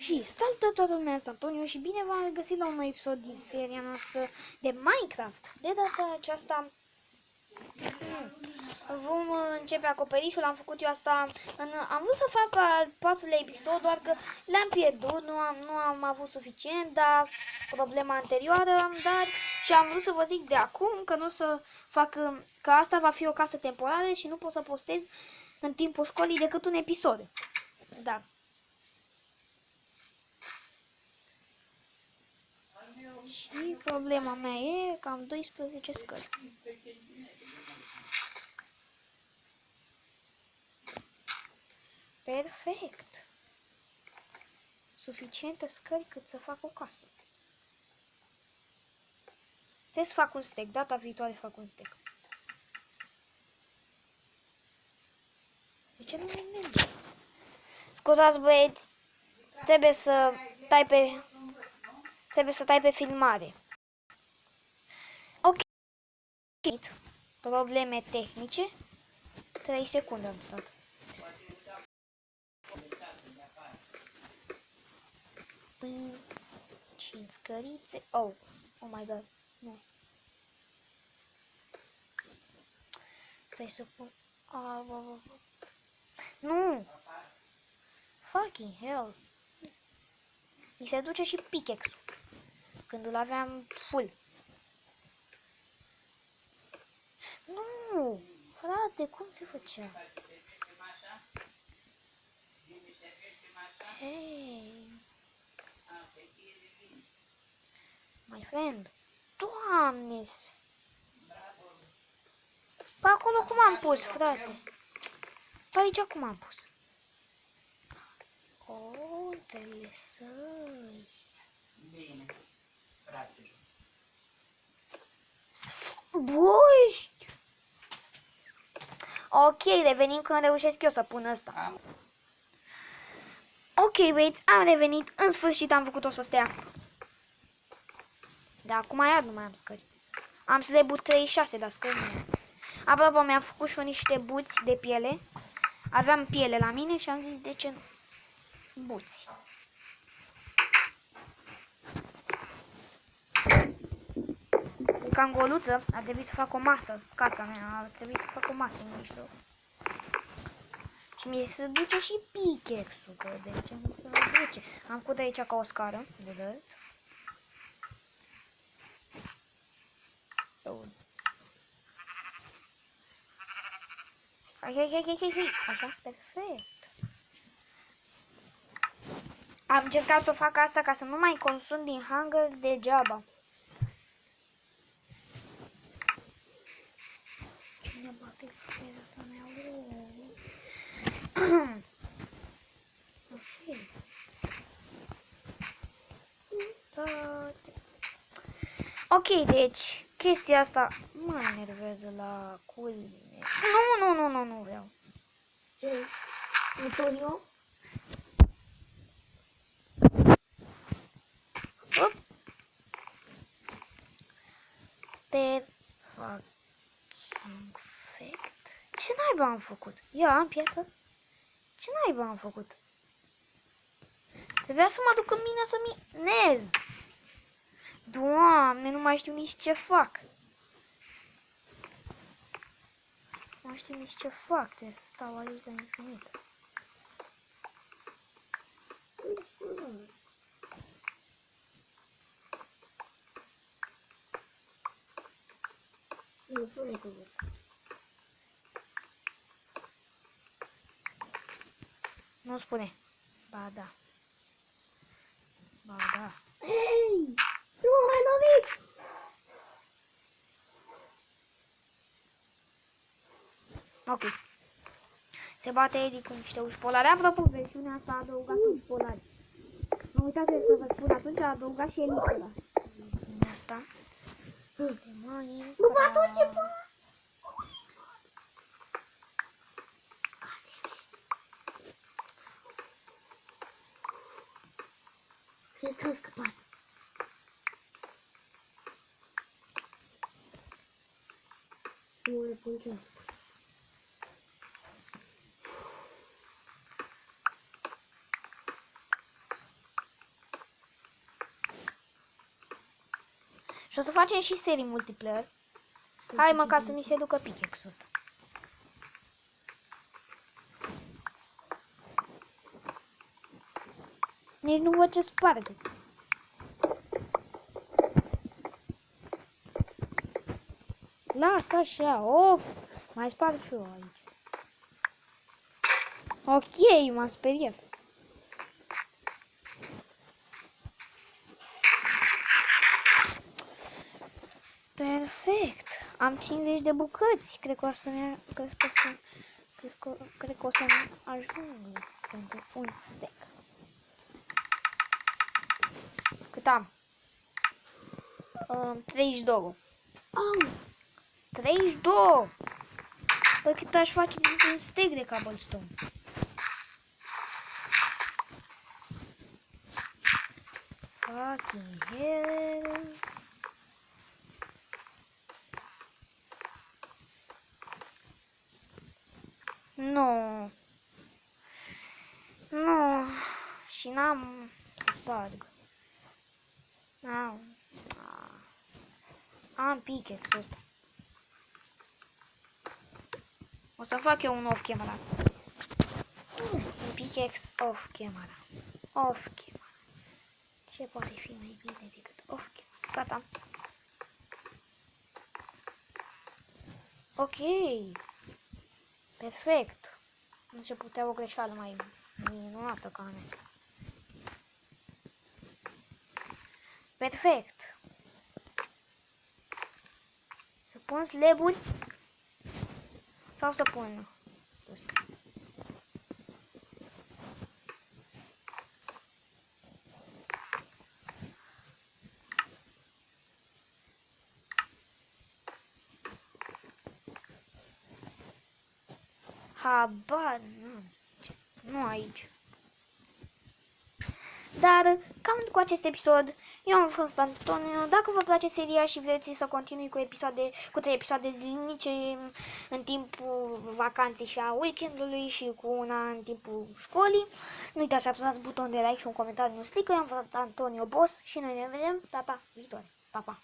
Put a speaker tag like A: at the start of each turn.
A: Și saltă toată lumea, asta Antonio și bine v-am regăsit la un nou episod din seria noastră de Minecraft. De data aceasta vom începe acoperișul, am făcut eu asta, am vrut să fac al 4-lea episod, doar că l-am pierdut, nu am avut suficient, dar problema anterioară, dar și am vrut să vă zic de acum că nu o să fac, că asta va fi o casă temporară și nu pot să postez în timpul școlii decât un episod. Da. Și problema mea e că am 12 scări. Perfect. Suficiente scări cât să fac o casă. Trebuie să fac un stack. Data viitoare fac un stack. De ce nu merge? Scuzați, băieți. Trebuie să tai pe filmare. Ok. Probleme tehnice. 3 secunde am stat. Până 5 scărițe. Oh my god. Nu. Stai să pun. Nu. Fucking hell. Mi se duce și pickaxe-ul. Când îl aveam full. Nu. Frate, cum se făcea? Hey. My friend. Doamne. Pe acolo cum am pus, frate? Pe aici cum am pus? Oh, înțelesăi.
B: Bine, fraților.
A: Buști! Ok, revenim când reușesc eu să pun ăsta. Ok, băieți, am revenit. În sfârșit am făcut-o să stea. Dar acum iar nu mai am scări. Am slab 36, dar scări nu am. Apropo, mi-am făcut și eu niște buți de piele. Aveam piele la mine și am zis de ce nu. Buți. Ca în goluță, ar trebui să fac o masă. Cartea mea, ar trebui să fac o masă în mijloc. Și mi se duce și pickaxe-ul, că de ce nu se duce. Am făcut aici ca o scară de dălt. Hai. Așa, perfect. Am încercat să fac asta ca să nu mai consum din hunger degeaba. Cine bate ferata mea? Ok, deci chestia asta mă enervează la culme. Nu vreau.
C: Ce? Antonio?
A: Perfect. Ce naiba am făcut? Eu am piață? Ce naiba am făcut? Trebuia să mă duc în mine să minez. Doamne, nu mai știu nici ce fac. Nu mai știu nici ce fac. Trebuie să stau aici la infinit.
C: Nu spune că vă.
A: Nu spune. Ba da. Ba da.
C: Hei! Nu mă mai loviți!
A: Ok. Se bate Eddie cu niște uși polare. Apropo, versiunea asta a adăugat uși polare. Am uitat să vă spun atunci, a adăugat și elită la versiunea asta.
C: Nu vă atunci, bă! Cred că am scăpat. Nu le pun ce am spus.
A: Și o să facem și serii multiplayer. Hai măcar să mi se ducă pickaxe-ul ăsta. Nici nu văd ce sparg. Lasă așa, of! Mai sparg și eu aici. Ok, m-am speriat. Perfect. Am 50 de bucăți. Cred că o să ne cred că o să ne ajungă pentru un steak. Cât am? 32.
C: Au!
A: 32! Păi cât aș face dintr-un steak de cobblestone? Fucking hell! Nu. Nu. Și n-am să sparg. Am pickaxe-ul ăsta. O să fac eu un off camera. Un pickaxe off camera. Off camera. Ce poate fi mai bine decât off camera? Gata. Ok. Perfect. Nu se putea o greșeală mai minunată ca a mea. Perfect. Să pun slaburi sau să pun ăsta? Habar, nu aici. Dar cam cu acest episod, eu am fost Antonio. Dacă vă place seria și vreți să continui cu 3 episoade zilnice în timpul vacanței și a weekendului și cu una în timpul școlii, nu uitați să apăsați butonul de like și un comentariu. Eu am fost Antonio Boss și noi ne vedem data viitoare. Pa, pa!